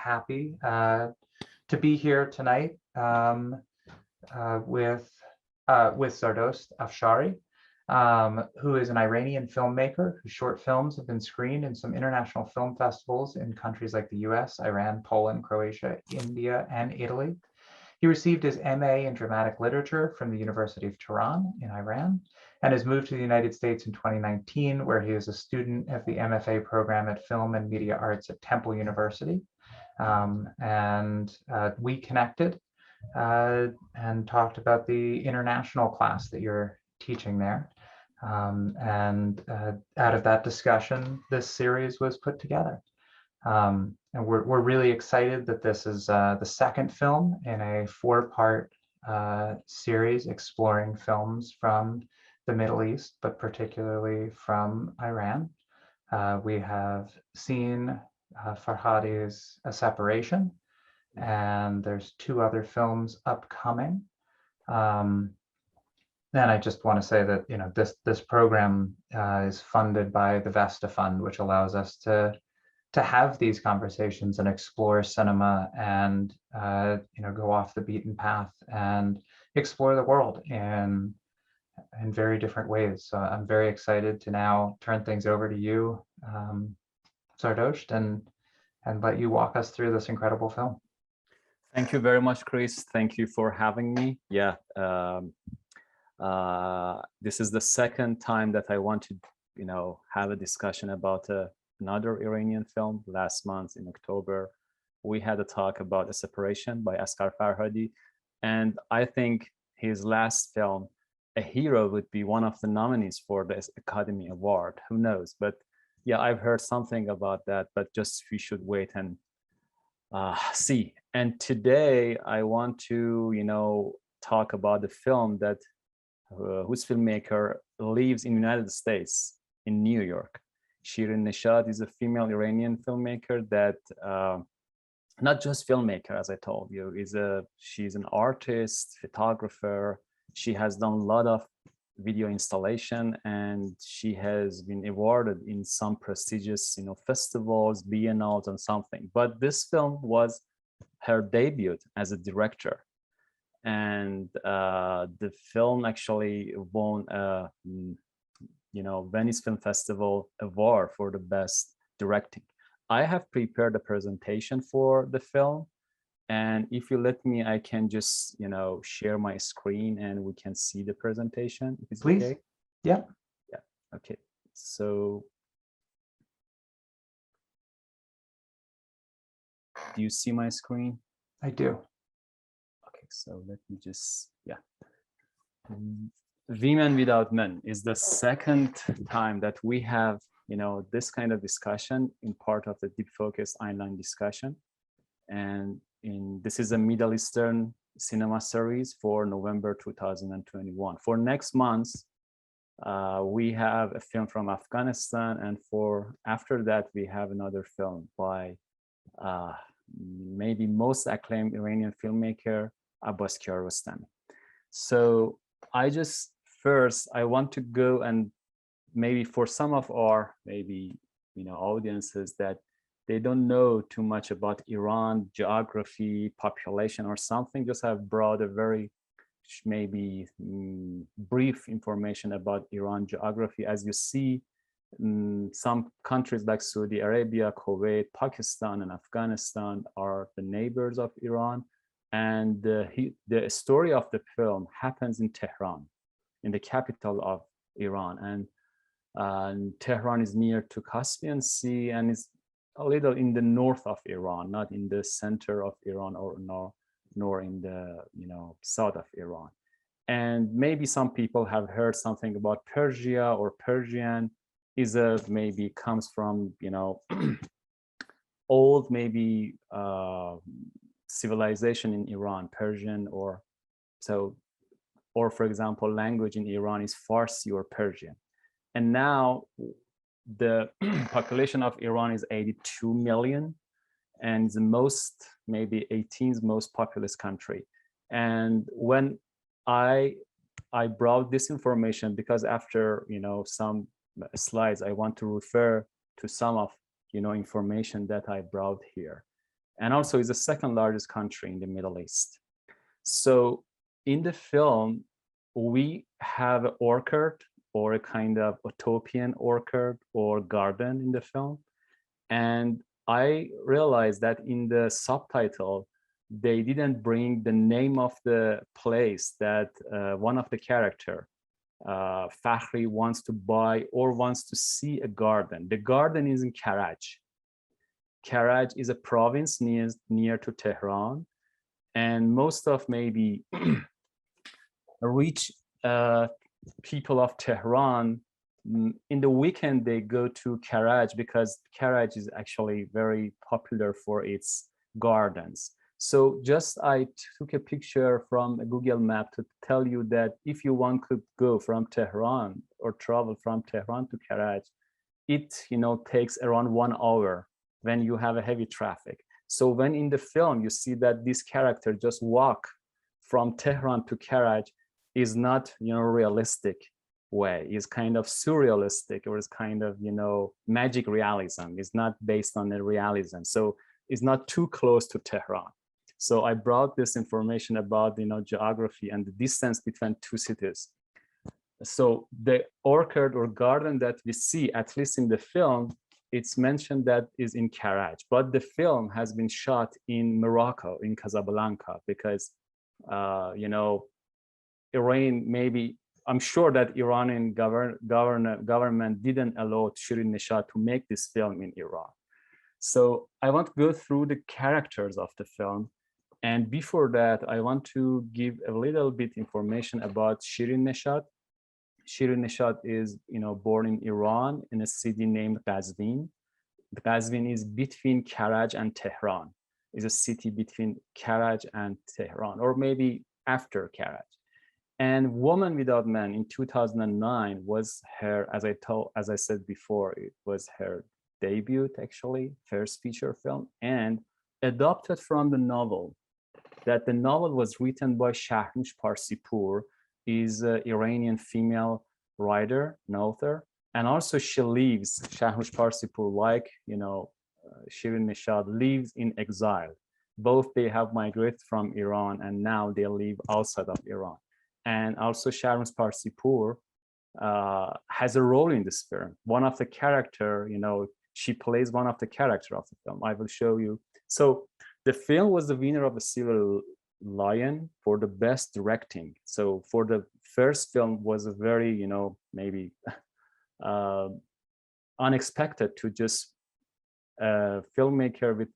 happy to be here tonight with Zardosht Afshari, who is an Iranian filmmaker whose short films have been screened in some international film festivals in countries like the US, Iran, Poland, Croatia, India, and Italy. He received his MA in dramatic literature from the University of Tehran in Iran and has moved to the United States in 2019, where he is a student of the MFA program at Film and Media Arts at Temple University. We connected and talked about the international class that you're teaching there. Out of that discussion, this series was put together. And we're really excited that this is the second film in a four-part series exploring films from the Middle East, but particularly from Iran. We have seen Farhadi's A Separation, and there's two other films upcoming. And I just want to say that this program is funded by the Vesta Fund, which allows us to have these conversations and explore cinema and go off the beaten path and explore the world in very different ways. So I'm very excited to now turn things over to you, Zardosht, and let you walk us through this incredible film. Thank you very much, Chris. Thank you for having me. Yeah, this is the second time that I want to, have a discussion about another Iranian film. Last month in October, we had a talk about A Separation by Asghar Farhadi, and I think his last film, A Hero, would be one of the nominees for the Academy Award. Who knows? But yeah, I've heard something about that, but just we should wait and see. And today I want to, talk about the film that whose filmmaker lives in the United States, in New York. Shirin Nishad is a female Iranian filmmaker that, not just filmmaker, as I told you, she's an artist, photographer. She has done a lot of video installation, and she has been awarded in some prestigious, festivals, biennales, and something. But this film was her debut as a director, and the film actually won Venice Film Festival award for the best directing. I have prepared a presentation for the film, and if you let me, I can just share my screen and we can see the presentation. If it's Please. Okay. Yeah. Okay. So, do you see my screen? I do. Okay. So let me just Women Without Men is the second time that we have, this kind of discussion in part of the Deep Focus Online discussion. And this is a Middle Eastern cinema series for November 2021. For next month, we have a film from Afghanistan, and after that, we have another film by maybe most acclaimed Iranian filmmaker, Abbas Kiarostami. So I want to go and maybe for some of our audiences that they don't know too much about Iran, geography, population or something, just have brought a very maybe brief information about Iran geography. As you see, some countries like Saudi Arabia, Kuwait, Pakistan, and Afghanistan are the neighbors of Iran. And the story of the film happens in Tehran, in the capital of Iran. And Tehran is near to Caspian Sea and is a little in the north of Iran, not in the center of Iran nor in the south of Iran. And maybe some people have heard something about Persia or Persian. Maybe comes from old civilization in Iran, Persian or for example, language in Iran is Farsi or Persian. And now the population of Iran is 82 million and the maybe 18th most populous country. And when I brought this information, because after some slides, I want to refer to some of information that I brought here. and also is the second largest country in the Middle East. So in the film, we have an orchard or a kind of utopian orchard or garden in the film. And I realized that in the subtitle, they didn't bring the name of the place that one of the character, Fakhri, wants to buy or wants to see a garden. The garden is in Karaj. Karaj is a province near to Tehran. And most of maybe rich people of Tehran, in the weekend, they go to Karaj because Karaj is actually very popular for its gardens. So just I took a picture from a Google map to tell you that if you want to go from Tehran or travel from Tehran to Karaj, it takes around 1 hour when you have a heavy traffic. So when in the film you see that this character just walk from Tehran to Karaj is not realistic way, is kind of surrealistic, or is kind of magic realism. It's not based on the realism. So it's not too close to Tehran. So I brought this information about geography and the distance between two cities. So the orchard or garden that we see, at least in the film, it's mentioned that is in Karaj, but the film has been shot in Morocco, in Casablanca, because Iran, maybe, I'm sure that Iranian government didn't allow Shirin Nishad to make this film in Iran. So I want to go through the characters of the film. And before that, I want to give a little bit information about Shirin Nishad. Shirin Nishad is, born in Iran in a city named Qazvin. Qazvin is between Karaj and Tehran. It's a city between Karaj and Tehran, or maybe after Karaj. And Woman Without Men in 2009 was her, as I said before, it was her debut, actually, first feature film, and adapted from the novel. That the novel was written by Shahnush Parsipour, is an Iranian female writer and author. And also she lives, Shahnush Parsipour, like, Shirin Nishad, lives in exile. Both they have migrated from Iran and now they live outside of Iran. And also Shahnush Parsipour has a role in this film. One of the character, she plays one of the character of the film. I will show you. So the film was the winner of the Silver Lion for the best directing. So for the first film was a very, maybe unexpected to just a filmmaker with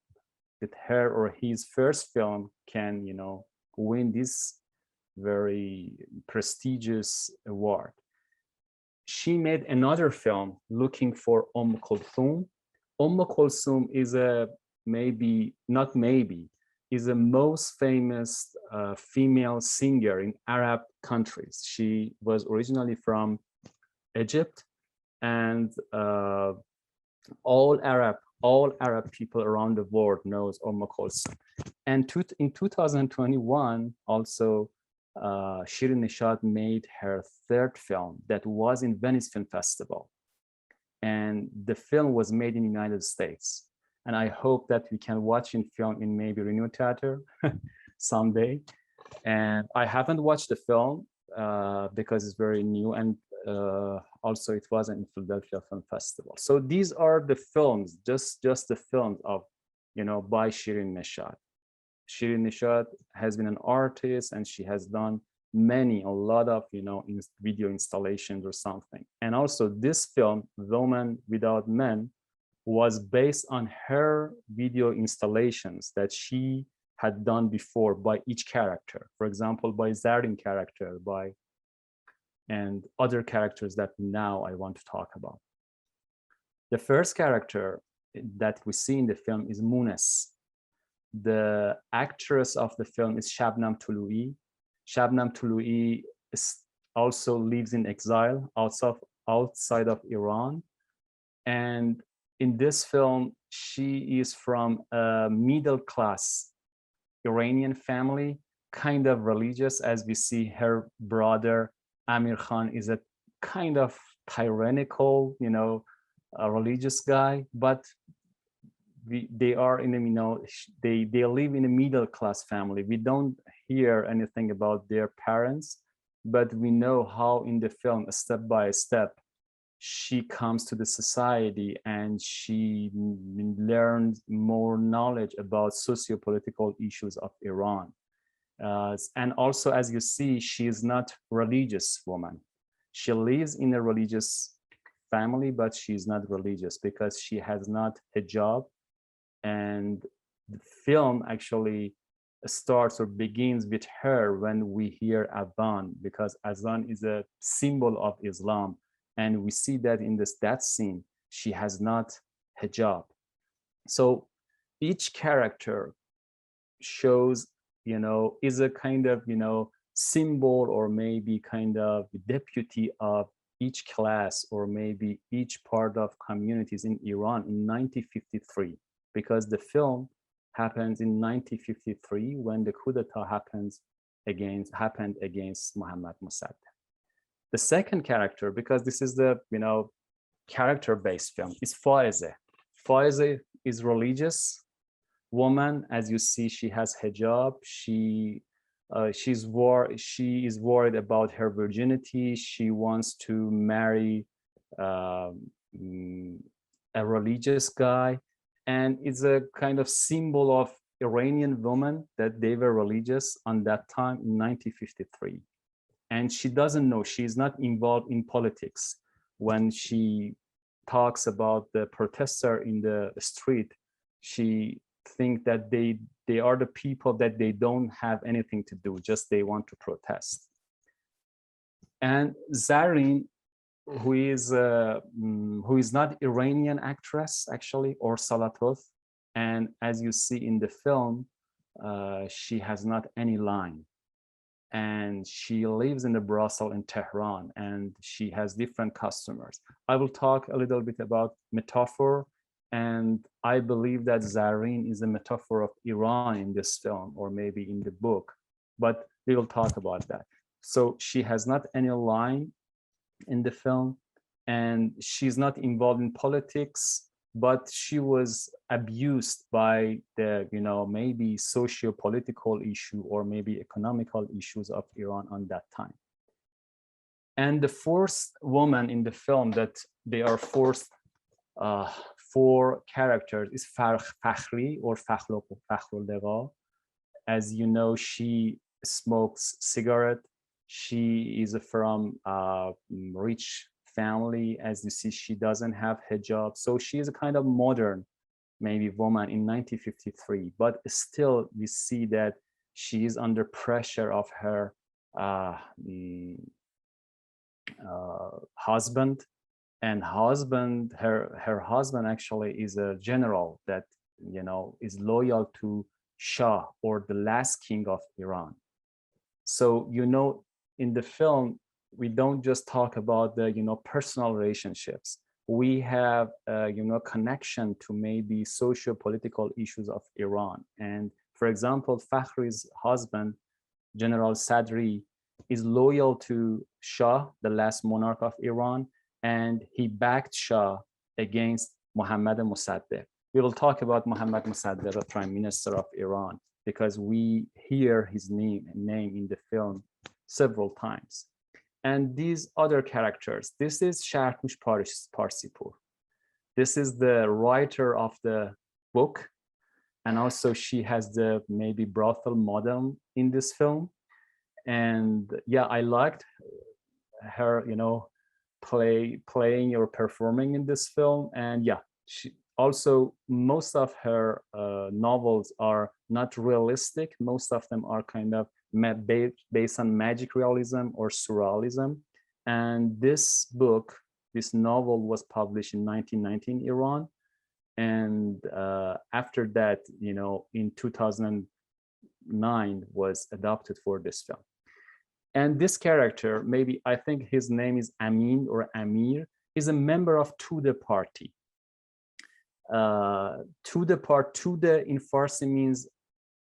her or his first film can, win this very prestigious award. She made another film looking for Kulthum. Kulthum is is the most famous female singer in Arab countries. She was originally from Egypt, and all Arab people around the world knows Kulthum. And in 2021, also Shirin Nishad made her third film that was in Venice Film Festival. And the film was made in the United States. And I hope that we can watch in film in maybe Renew Theater someday. And I haven't watched the film because it's very new. And also it wasn't in Philadelphia Film Festival. So these are the films, just the films of, by Shirin Nishad. Shirin Nishad has been an artist and she has done a lot of, video installations or something. And also this film, Woman Without Men, was based on her video installations that she had done before by each character. For example, by Zardin character, and other characters that now I want to talk about. The first character that we see in the film is Munes. The actress of the film is Shabnam Touloui. Shabnam Touloui also lives in exile outside of Iran. And in this film, she is from a middle-class Iranian family, kind of religious, as we see her brother, Amir Khan, is a kind of tyrannical, a religious guy, but they are in a, they live in a middle class family. We don't hear anything about their parents, but we know how in the film, step by step, she comes to the society and she learns more knowledge about socio-political issues of Iran. And also, as you see, she is not religious woman. She lives in a religious family, but she's not religious because she has not hijab. And the film actually starts or begins with her when we hear Adhan, because Adhan is a symbol of Islam. And we see that in that scene, she has not hijab. So each character shows, is a kind of, symbol or maybe kind of deputy of each class or maybe each part of communities in Iran in 1953, because the film happens in 1953 when the coup d'etat happened against Mohammad Mossadegh. The second character, because this is the character-based film, is Faize. Faize is religious woman. As you see, she has hijab. She is worried about her virginity. She wants to marry a religious guy, and it's a kind of symbol of Iranian women that they were religious on that time in 1953. And she doesn't know, she's not involved in politics. When she talks about the protester in the street, she thinks that they are the people that they don't have anything to do, just they want to protest. And Zareen, who is not Iranian actress actually, or Salatoth, and as you see in the film, she has not any line. And she lives in the Brussels and Tehran, and she has different customers. I will talk a little bit about metaphor, and I believe that Zareen is a metaphor of Iran in this film, or maybe in the book, but we will talk about that. So she has not any line in the film, and she's not involved in politics, but she was abused by the, maybe socio-political issue or maybe economical issues of Iran on that time. And the fourth woman in the film that they are forced, four characters, is Fakhri or Fakhrul Dewa. As you know, she smokes cigarette. She is from rich family. As you see, she doesn't have hijab. So she is a kind of modern, maybe woman in 1953, but still we see that she is under pressure of her husband. And her husband actually is a general that, is loyal to Shah, or the last king of Iran. So, in the film, we don't just talk about the, personal relationships. We have, connection to maybe socio-political issues of Iran. And for example, Fakhri's husband, General Sadri, is loyal to Shah, the last monarch of Iran, and he backed Shah against Mohammad Mossadegh. We will talk about Mohammad Mossadegh, the Prime Minister of Iran, because we hear his name in the film several times. And these other characters, this is Sharkush Parsipur. This is the writer of the book. And also she has the maybe brothel model in this film. And yeah, I liked her, playing or performing in this film. And yeah, she also, most of her novels are not realistic. Most of them are kind of based on magic realism or surrealism. And this book, this novel, was published in 1919 in Iran. And after that, in 2009 was adopted for this film. And this character, maybe I think his name is Amin or Amir, is a member of Tudeh party. Tudeh in Farsi means,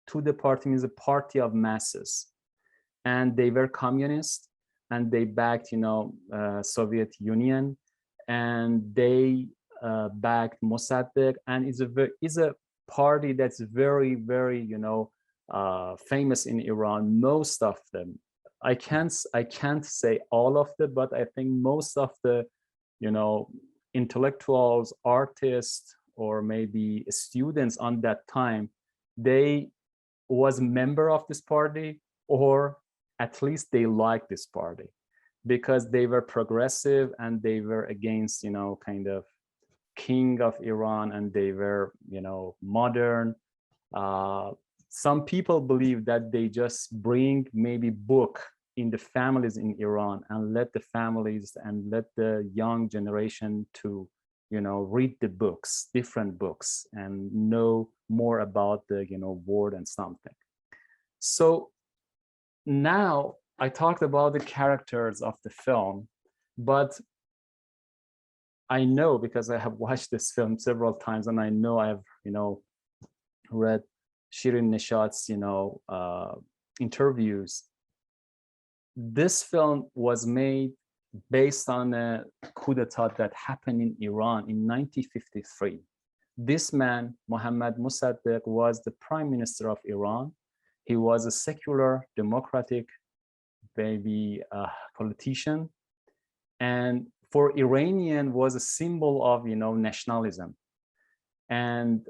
Tudeh party means a party of masses. And they were communist, and they backed, Soviet Union, and they backed Mossadegh, and is a party that's very, very, famous in Iran. Most of them, I can't say all of them, but I think most of the, intellectuals, artists, or maybe students on that time, they was member of this party, or at least they liked this party because they were progressive and they were against, kind of king of Iran, and they were, modern. Some people believe that they just bring maybe book in the families in Iran and let the families and let the young generation to, read the books, different books, and know more about the, world and something. So now I talked about the characters of the film, but I know, because I have watched this film several times, and I know I've, read Shirin Nishad's, interviews. This film was made based on a coup d'etat that happened in Iran in 1953. This man, Mohammad Mossadegh, was the prime minister of Iran. He was a secular, democratic, maybe politician, and for Iranian was a symbol of, nationalism. And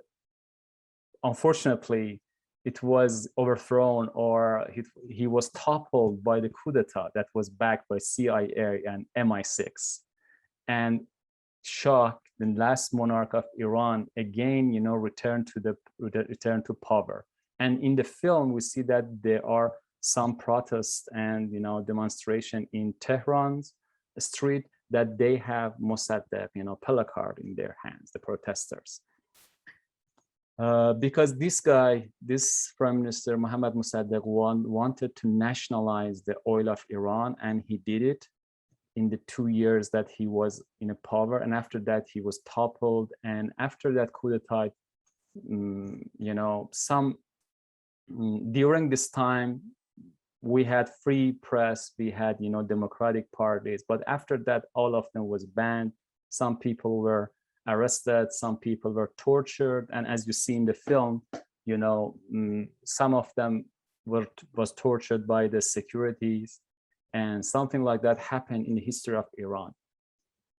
unfortunately, it was overthrown, or he was toppled by the coup d'etat that was backed by CIA and MI6. And Shah, the last monarch of Iran, again, returned to power. And in the film, we see that there are some protests and, demonstration in Tehran's street that they have Mossadegh, placard in their hands, the protesters. Because this Prime Minister Mohammad Mossadegh wanted to nationalize the oil of Iran, and he did it in the 2 years that he was in power. And after that, he was toppled. And after that coup d'etat, during this time, we had free press, we had, democratic parties, but after that, all of them was banned. Some people were arrested, some people were tortured, and as you see in the film, some of them was tortured by the securities, and something like that happened in the history of Iran.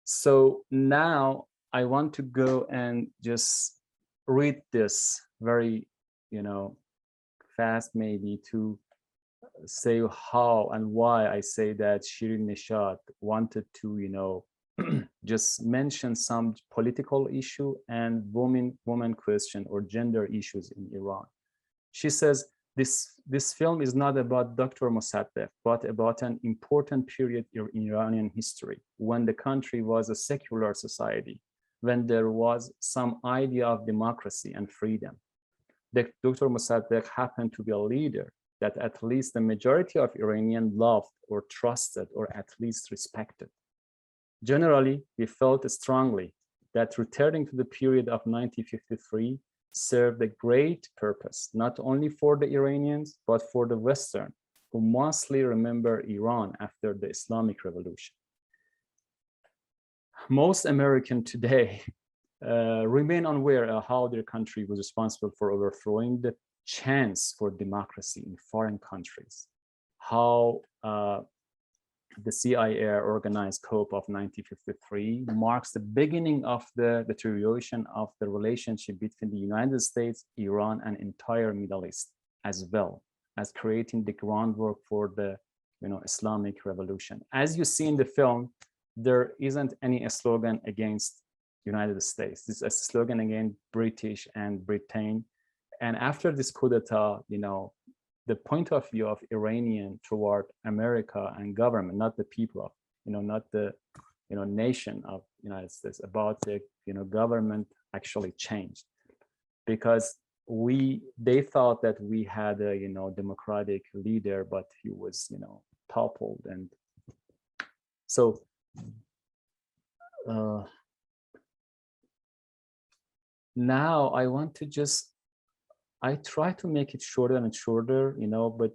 So now I want to go and just read this very, fast, maybe, to say how and why I say that Shirin Nishad wanted to, just mention some political issue and woman question or gender issues in Iran. She says, this film is not about Dr. Mossadegh, but about an important period in Iranian history, when the country was a secular society, when there was some idea of democracy and freedom. Dr. Mossadegh happened to be a leader that at least the majority of Iranians loved or trusted or at least respected. Generally, we felt strongly that returning to the period of 1953 served a great purpose, not only for the Iranians, but for the Western, who mostly remember Iran after the Islamic Revolution. Most Americans today remain unaware of how their country was responsible for overthrowing the chance for democracy in foreign countries, how the CIA organized coup of 1953 marks the beginning of the deterioration of the relationship between the United States, Iran, and entire Middle East, as well as creating the groundwork for the Islamic Revolution. As you see in the film, there isn't any slogan against United States. This is a slogan against British and Britain. And after this coup d'etat, the point of view of Iranian toward America and government, not the people of, not the, nation of United States, about the, government actually changed, because they thought that we had a, democratic leader, but he was, toppled. And so now I want to I try to make it shorter and shorter, but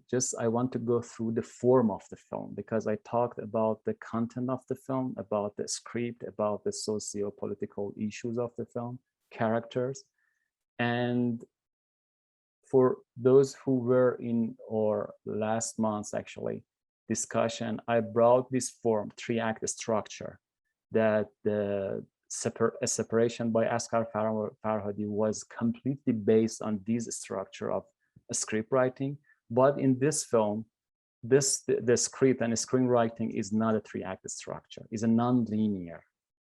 just I want to go through the form of the film, because I talked about the content of the film, about the script, about the socio-political issues of the film, characters. And for those who were in our last month's actually discussion, I brought this form, 3-act structure, that the separation by Asghar Farhadi was completely based on this structure of script writing. But in this film, the script and screenwriting is not a 3-act structure, it's a non-linear,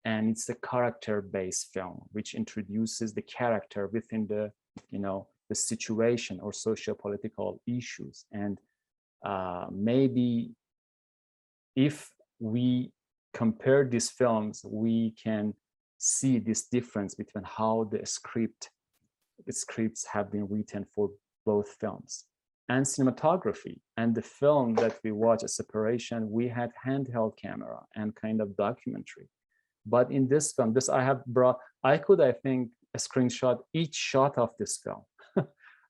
and it's a character-based film which introduces the character within the, the situation or socio-political issues. And maybe if we compare these films, we can see this difference between how the scripts have been written for both films. And cinematography, and the film that we watch, A Separation, we had handheld camera and kind of documentary. But in this film, I could, I think, screenshot each shot of this film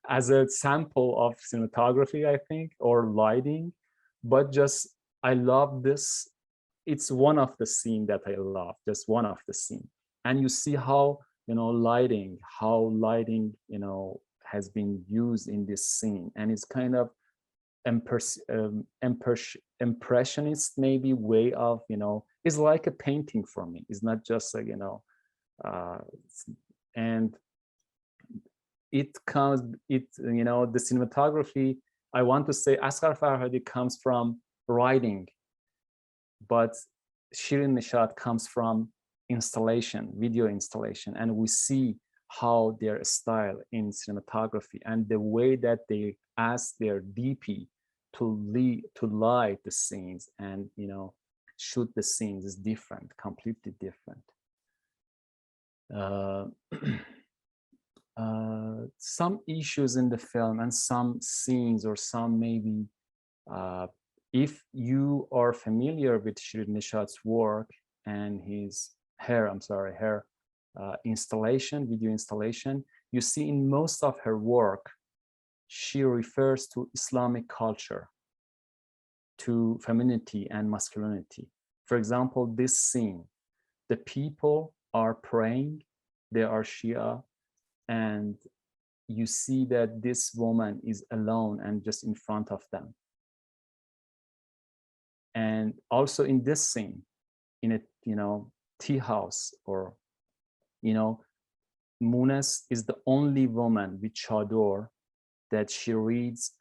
as a sample of cinematography, I think, or lighting. But just, I love this. It's one of the scene that I love, just one of the scene. And you see how, lighting, has been used in this scene. And it's kind of impressionist maybe way of, it's like a painting for me. It's not just like, and it comes, the cinematography, I want to say Asghar Farhadi comes from writing, but Shirin Nishad comes from installation, video installation. And we see how their style in cinematography and the way that they ask their DP to light the scenes and, shoot the scenes is different, completely different. Some issues in the film and some scenes, or some maybe, if you are familiar with Shirin Nishad's work and her installation, video installation, you see in most of her work, she refers to Islamic culture, to femininity and masculinity. For example, this scene, the people are praying, they are Shia, and you see that this woman is alone and just in front of them. And also in this scene, in a tea house, or Munas is the only woman with chador that she reads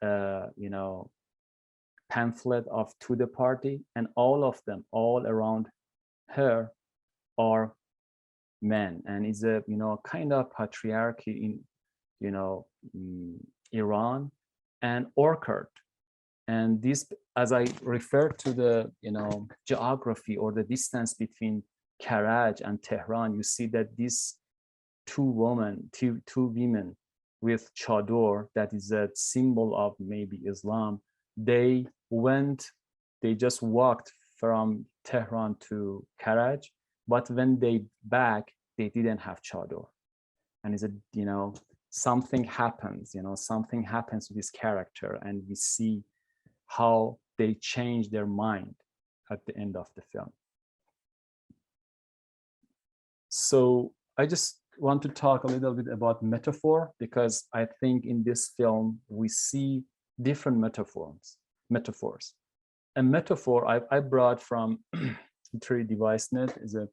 pamphlet of To the Party, and all of them, all around her, are men. And it's a kind of patriarchy in Iran and occurred. And this, as I refer to the geography or the distance between Karaj and Tehran, you see that these two women with chador, that is a symbol of maybe Islam, they just walked from Tehran to Karaj, but when they back, they didn't have chador. And it's a, something happens, something happens to this character, and we see how they change their mind at the end of the film. So I just want to talk a little bit about metaphor, because I think in this film we see different metaphors. A metaphor I brought from Literary DeviceNet is a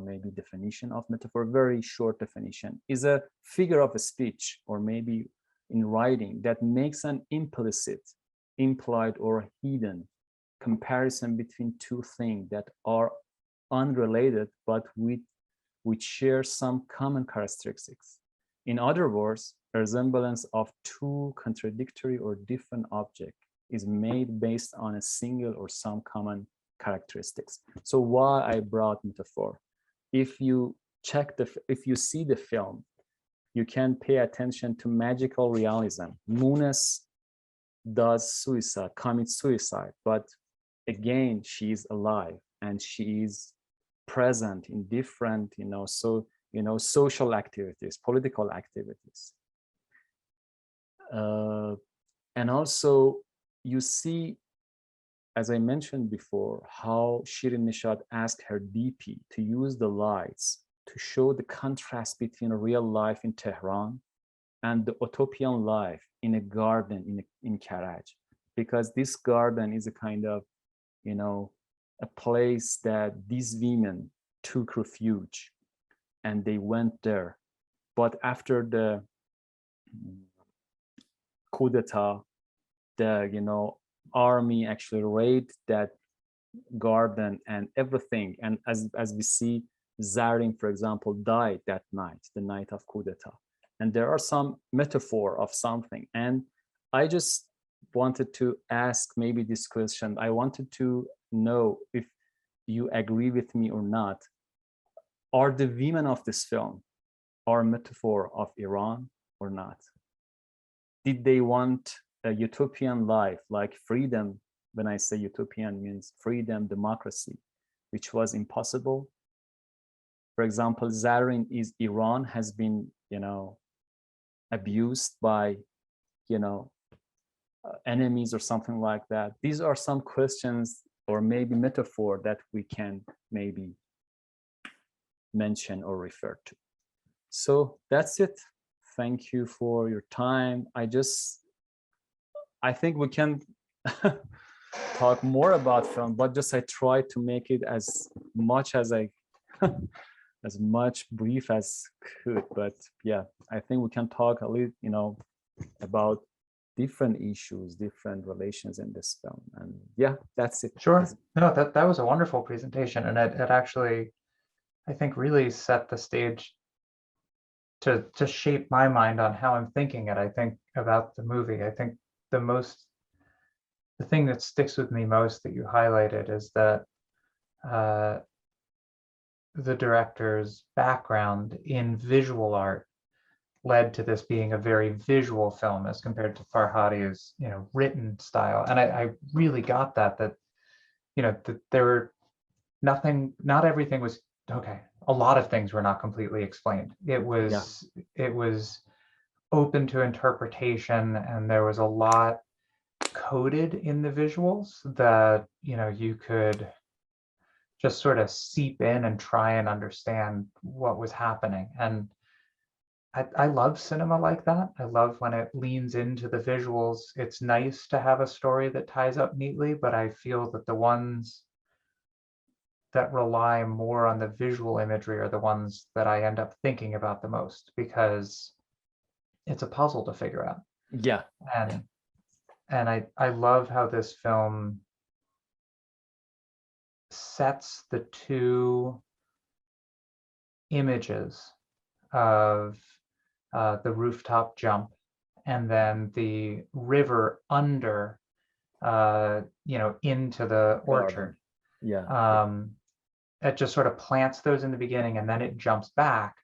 maybe definition of metaphor, very short definition, is a figure of a speech, or maybe in writing, that makes an implicit, implied, or hidden comparison between two things that are unrelated but which share some common characteristics. In other words, a resemblance of two contradictory or different objects is made based on a single or some common characteristics. So why I brought metaphor? If you see the film, you can pay attention to magical realism. Munas commits suicide, but again, she is alive and she is present in different, social activities, political activities. And also you see, as I mentioned before, how Shirin Nishad asked her DP to use the lights to show the contrast between real life in Tehran and the utopian life in a garden in Karaj, because this garden is a kind of, you know, a place that these women took refuge and they went there. But after the coup d'etat, the, you know, army actually raided that garden and everything. And as we see, Zarin, for example, died that night, the night of coup d'etat. And there are some metaphor of something. And I just wanted to ask maybe this question. I wanted to know if you agree with me or not. Are the women of this film are a metaphor of Iran or not? Did they want a utopian life like freedom? When I say utopian, means freedom, democracy, which was impossible. For example, Zarin is Iran has been, you know, abused by, you know, enemies or something like that. These are some questions or maybe metaphor that we can maybe mention or refer to. So that's it. Thank you for your time. I think we can talk more about film, but just I try to make it as much as I as much brief as could. But yeah, I think we can talk a little, you know, about different issues, different relations in this film. And yeah, that's it. Sure. No, that was a wonderful presentation, and it actually, I think, really set the stage to shape my mind on how I'm thinking it. I think about the movie. I think the thing that sticks with me most that you highlighted is that the director's background in visual art led to this being a very visual film as compared to Farhadi's, you know, written style. And I really got that, you know, that there were not everything was okay. A lot of things were not completely explained. It was open to interpretation, and there was a lot coded in the visuals that, you know, you could just sort of seep in and try and understand what was happening. And I love cinema like that. I love when it leans into the visuals. It's nice to have a story that ties up neatly, but I feel that the ones that rely more on the visual imagery are the ones that I end up thinking about the most, because it's a puzzle to figure out. Yeah. And I love how this film sets the two images of the rooftop jump and then the river under, you know, into the orchard. Yeah. It just sort of plants those in the beginning, and then it jumps back.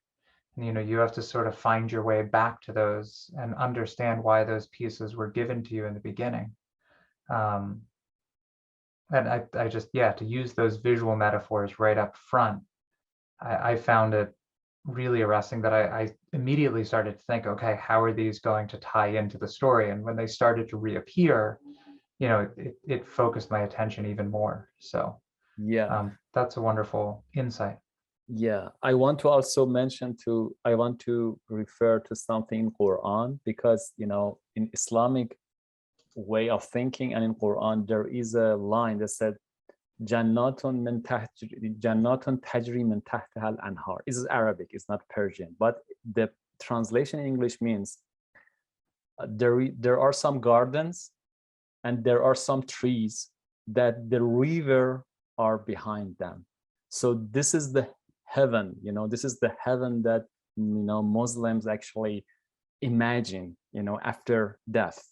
And, you know, you have to sort of find your way back to those and understand why those pieces were given to you in the beginning. And I just, yeah, to use those visual metaphors right up front, I found it really arresting that I immediately started to think, okay, how are these going to tie into the story? And when they started to reappear, you know, it focused my attention even more. So yeah. That's a wonderful insight. Yeah, I want to also mention I want to refer to something in Quran, because, you know, in Islamic way of thinking and in Quran, there is a line that said, Jannatun tajri min tahtiha al-anhar. This is Arabic, it's not Persian, but the translation in English means there are some gardens and there are some trees that the river are behind them. So this is the heaven, you know, this is the heaven that, you know, Muslims actually imagine, you know, after death.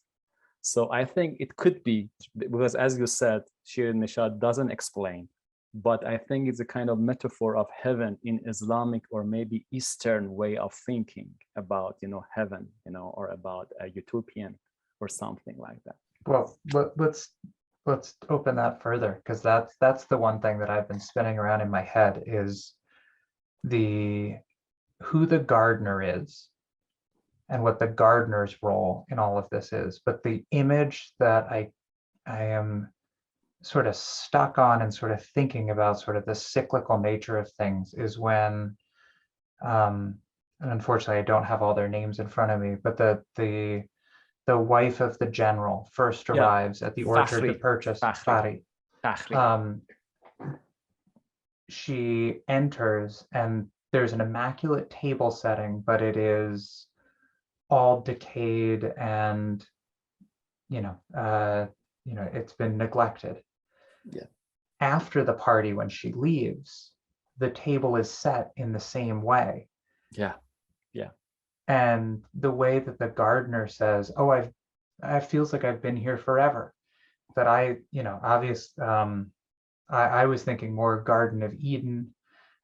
So I think it could be, because as you said, Shirin Nishad doesn't explain, but I think it's a kind of metaphor of heaven in Islamic or maybe Eastern way of thinking about, you know, heaven, you know, or about a utopian or something like that. Well, let's open that further, because that's the one thing that I've been spinning around in my head is who the gardener is and what the gardener's role in all of this is. But the image that I am sort of stuck on and sort of thinking about sort of the cyclical nature of things is when, and unfortunately I don't have all their names in front of me, but the wife of the general first Yeah. arrives at the orchard to Fakhri. purchase Fakhri. Fahri. She enters and there's an immaculate table setting, but it is all decayed and it's been neglected. Yeah. After the party, when she leaves, the table is set in the same way. Yeah. Yeah. And the way that the gardener says, "Oh, it feels like I've been here forever." That I was thinking more Garden of Eden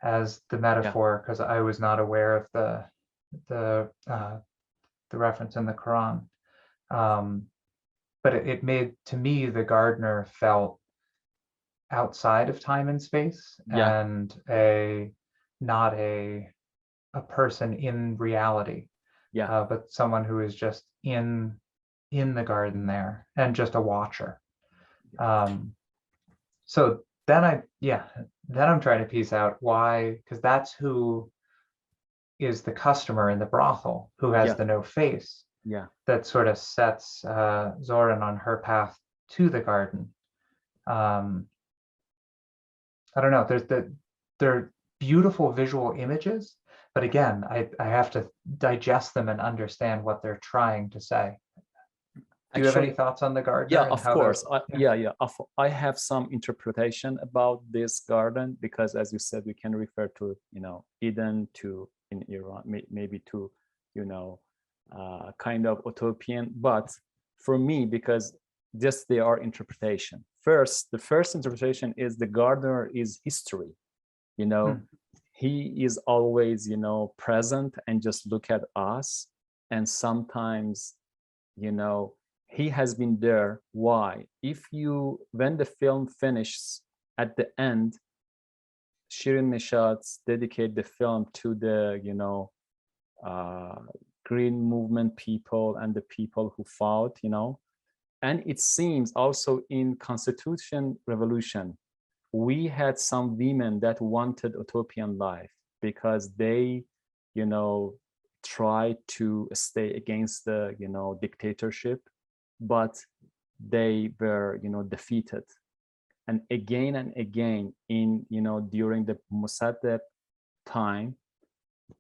as the metaphor, because I was not aware of the reference in the Quran. But it made, to me, the gardener felt outside of time and space, and not a person in reality, but someone who is just in the garden there and just a watcher. So then I'm trying to piece out why, because that's who is the customer in the brothel, who has the no face, that sort of sets Zoran on her path to the garden. I don't know, they're beautiful visual images, but again, I have to digest them and understand what they're trying to say. Do you have any thoughts on the garden? Yeah, of course. I have some interpretation about this garden, because as you said, we can refer to, Eden, to in Iran, maybe to, kind of utopian. But for me, because just they are interpretation. The first interpretation is the gardener is history. He is always, present and just look at us. And sometimes, he has been there. Why? When the film finishes at the end, Shirin Nishad dedicate the film to the, green movement people and the people who fought, and it seems also in Constitution Revolution, we had some women that wanted utopian life because they, tried to stay against the, dictatorship, but they were, defeated. And again in, during the Mossadegh time,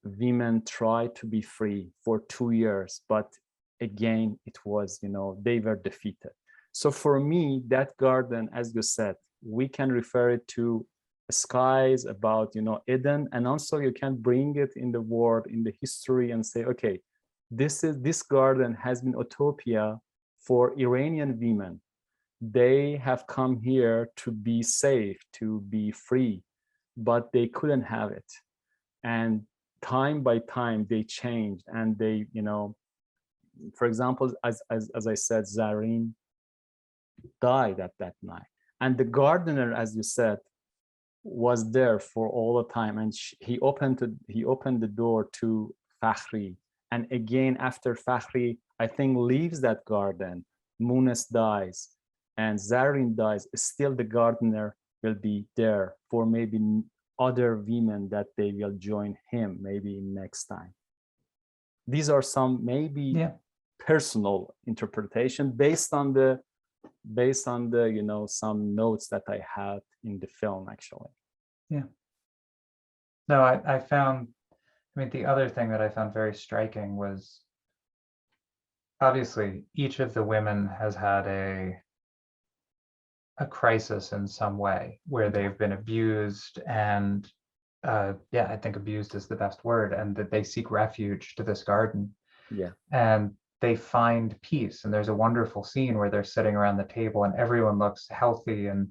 women tried to be free for 2 years, but again, it was, they were defeated. So for me, that garden, as you said, we can refer it to skies about, Eden, and also you can bring it in the world, in the history, and say, okay, this garden has been utopia for Iranian women. They have come here to be safe, to be free, but they couldn't have it. And time by time, they changed, and they, for example, as I said, Zareen died at that night. And the gardener, as you said, was there for all the time. And he opened the door to Fakhri. And again, after Fakhri, I think, leaves that garden, Munis dies and Zareen dies, still the gardener will be there for maybe other women that they will join him maybe next time. These are some maybe personal interpretation based on the some notes that I had in the film, actually. No, I found, the other thing that I found very striking was, obviously each of the women has had a crisis in some way where they've been abused, and I think abused is the best word, and that they seek refuge to this garden. And they find peace. And there's a wonderful scene where they're sitting around the table and everyone looks healthy. And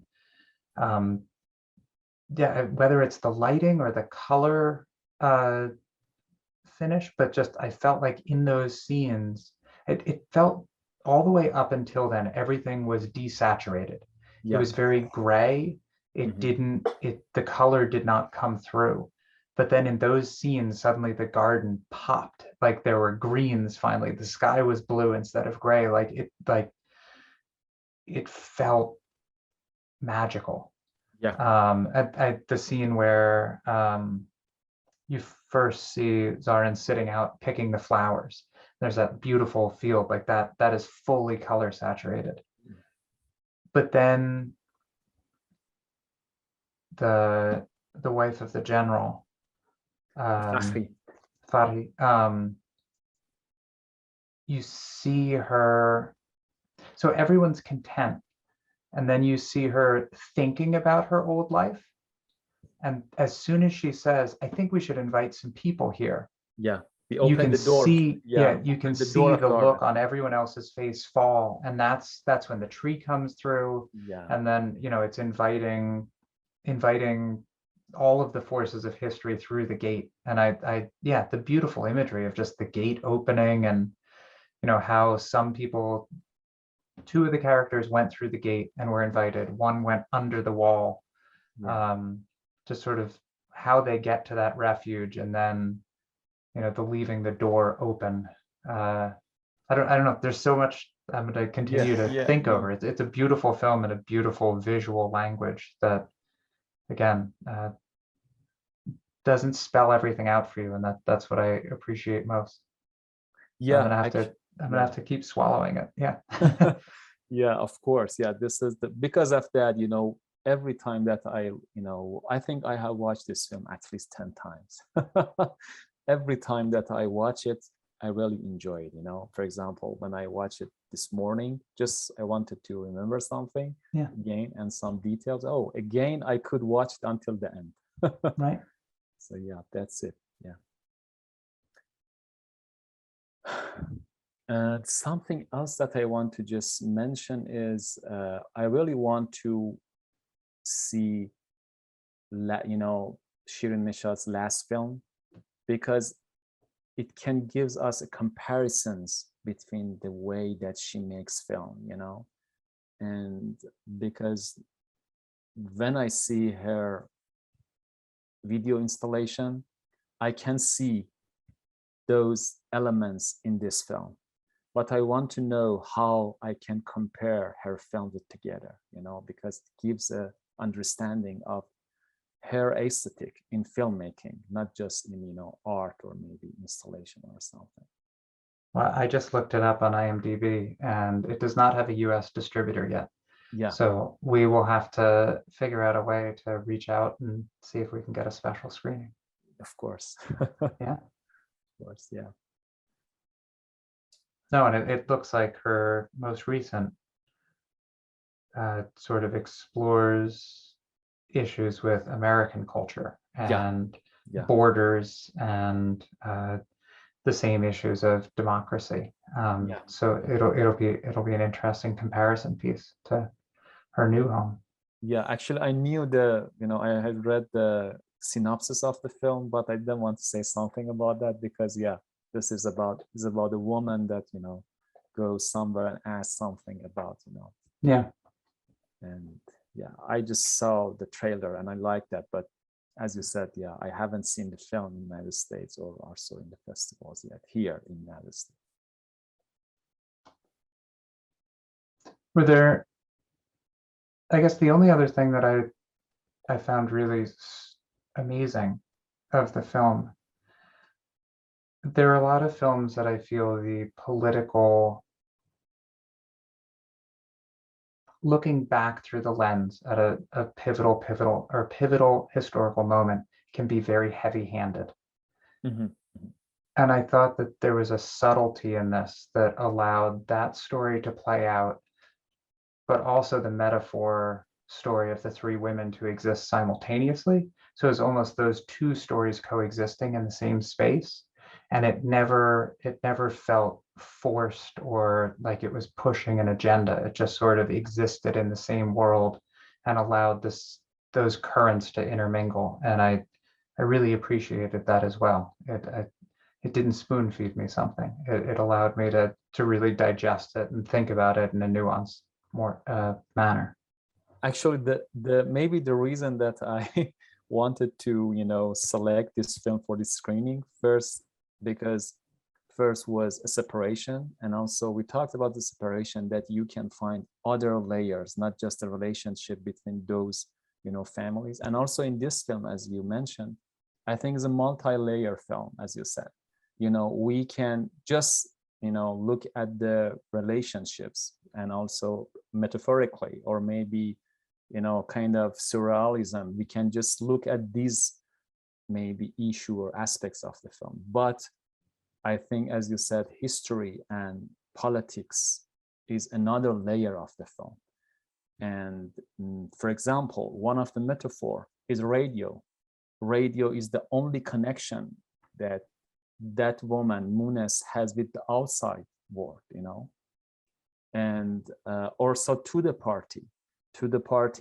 whether it's the lighting or the color finish, but just I felt like in those scenes, it felt all the way up until then, everything was desaturated. It was very gray. The color did not come through. But then in those scenes, suddenly the garden popped, like there were greens finally. The sky was blue instead of gray. Like it felt magical. Yeah. At the scene where you first see Zarin sitting out picking the flowers. There's that beautiful field like that is fully color saturated. But then the wife of the general, Fakhri. Fari, you see her, so everyone's content, and then you see her thinking about her old life. And as soon as she says, I think we should invite some people here, Yeah. We you open can the door. see, Yeah. you can The door see of the garden. look on everyone else's face fall. And that's when the tree comes through. Yeah. And then, it's inviting all of the forces of history through the gate. And the beautiful imagery of just the gate opening, and, how some people, two of the characters went through the gate and were invited. One went under the wall. Yeah. To sort of how they get to that refuge, and then the leaving the door open. I don't know. There's so much I'm going to continue to think over. It's a beautiful film and a beautiful visual language that, again, doesn't spell everything out for you, and that's what I appreciate most. So Yeah. I'm gonna have to keep swallowing it. Yeah. Yeah, of course. Yeah, this is because of that, every time that I think I have watched this film at least 10 times. Every time that I watch it, I really enjoy it. For example, when I watch it this morning, just I wanted to remember something again and some details. Oh, again, I could watch it until the end. Right. So yeah, that's it. Yeah. Something else that I want to just mention is I really want to see, Shirin Nishad's last film, because it can gives us a comparisons between the way that she makes film, and because when I see her video installation, I can see those elements in this film. But I want to know how I can compare her films together, because it gives a understanding of her aesthetic in filmmaking, not just in, art or maybe installation or something. Well, I just looked it up on IMDb, and it does not have a US distributor yet. Yeah. So we will have to figure out a way to reach out and see if we can get a special screening. Of course. Yeah. Of course, yeah. No, and it looks like her most recent sort of explores issues with American culture and borders, and the same issues of democracy. So it'll be an interesting comparison piece to her new home. Yeah, actually, I knew I had read the synopsis of the film, but I didn't want to say something about that because this is about a woman that goes somewhere and asks something about and I just saw the trailer and I liked that, but as you said, I haven't seen the film in the United States or also in the festivals yet here in the United States. Were there, I guess the only other thing that I found really amazing of the film, there are a lot of films that I feel the political, looking back through the lens at a pivotal historical moment can be very heavy-handed. Mm-hmm. And I thought that there was a subtlety in this that allowed that story to play out, but also the metaphor story of the three women to exist simultaneously. So it's almost those two stories coexisting in the same space. And it never felt forced or like it was pushing an agenda. It just sort of existed in the same world and allowed those currents to intermingle. And I really appreciated that as well. It didn't spoon feed me something. It allowed me to really digest it and think about it in a nuanced more manner. Actually, the maybe the reason that I wanted to, select this film for this screening first, because first was a separation, and also we talked about the separation, that you can find other layers, not just the relationship between those, families. And also in this film, as you mentioned, I think it's a multi-layer film, as you said. We can just, look at the relationships, and also metaphorically, or maybe, kind of surrealism. We can just look at these maybe issue or aspects of the film. But I think, as you said, history and politics is another layer of the film. And for example, one of the metaphor is radio. Radio is the only connection that woman, Munes, has with the outside world, and also to the party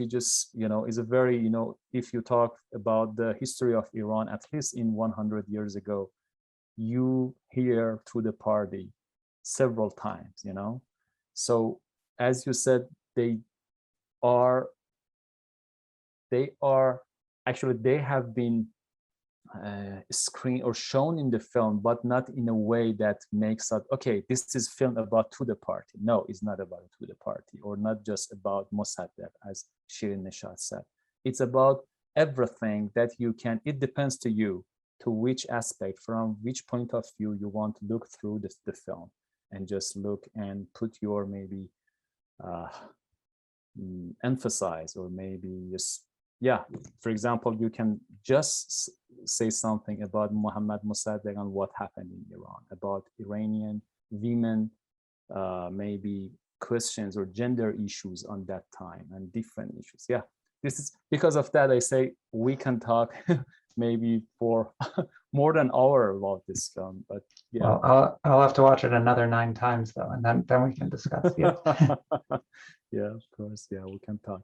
just, is a very, if you talk about the history of Iran, at least in 100 years ago, you hear to the party several times, So as you said, they have been screened or shown in the film, but not in a way that makes it, okay, this is film about to the party. No, it's not about to the party, or not just about Mossadegh, as Shirin Nishad said. It's about everything that you can, it depends to you, to which aspect, from which point of view you want to look through the film, and just look and put your maybe emphasize, or maybe just, yeah, for example, you can just say something about Mohammad Mossadegh and what happened in Iran, about Iranian women, maybe questions or gender issues on that time, and different issues. Yeah, this is because of that I say we can talk maybe for more than an hour about this film. But yeah, well, I'll have to watch it another 9 times though, and then we can discuss. Yeah. Yeah, of course. Yeah, we can talk.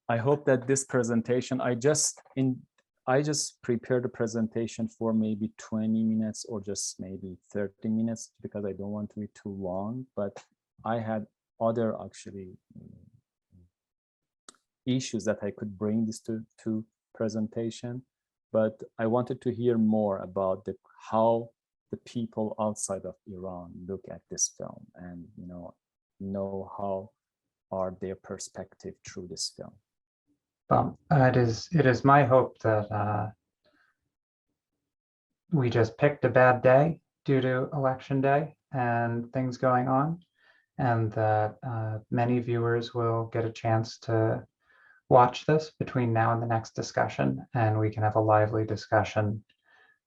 I hope that this presentation, I just prepared a presentation for maybe 20 minutes or just maybe 30 minutes, because I don't want to be too long, but I had other actually issues that I could bring this to presentation, but I wanted to hear more about how the people outside of Iran look at this film, and know how are their perspective through this film. It is my hope that we just picked a bad day due to election day and things going on, and that many viewers will get a chance to watch this between now and the next discussion, and we can have a lively discussion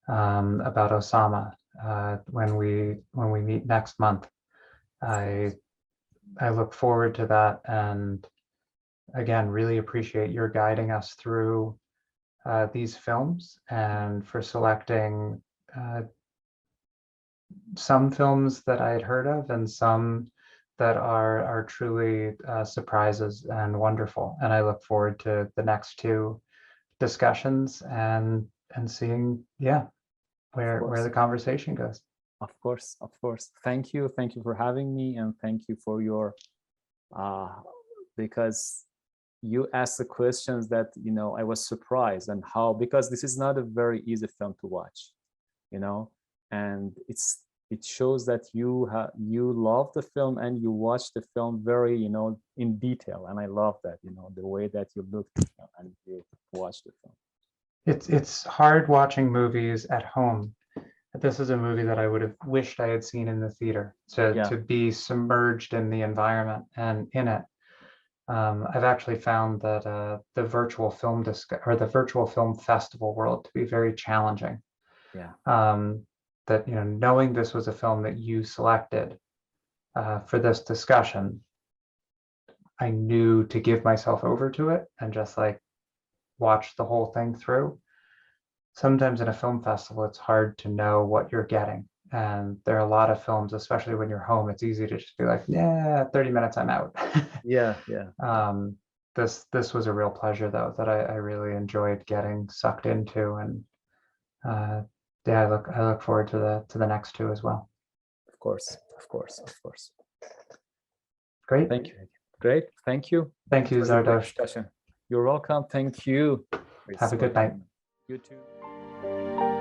about Osama when we meet next month. I look forward to that, and again, really appreciate your guiding us through these films, and for selecting some films that I had heard of, and some that are truly surprises and wonderful. And I look forward to the next 2 discussions and seeing, yeah, where the conversation goes. Of course. Thank you for having me, and thank you for your because you asked the questions that I was surprised, and how, because this is not a very easy film to watch, and it shows that you love the film, and you watch the film very in detail, and I love that, the way that you look and you watch the film. It's hard watching movies at home. This is a movie that I would have wished I had seen in the theater, to be submerged in the environment and in it. I've actually found that the virtual film festival world to be very challenging. Yeah. That knowing this was a film that you selected for this discussion, I knew to give myself over to it and just like watch the whole thing through. Sometimes in a film festival, it's hard to know what you're getting. And there are a lot of films, especially when you're home, it's easy to just be like, yeah, 30 minutes, I'm out. Yeah. This was a real pleasure though, that I really enjoyed getting sucked into, and yeah, I look forward to the next 2 as well. Of course. Great. Thank you. Great. Thank you. Thank you, Zardosht. You're welcome. Thank you. Have a good night. You too.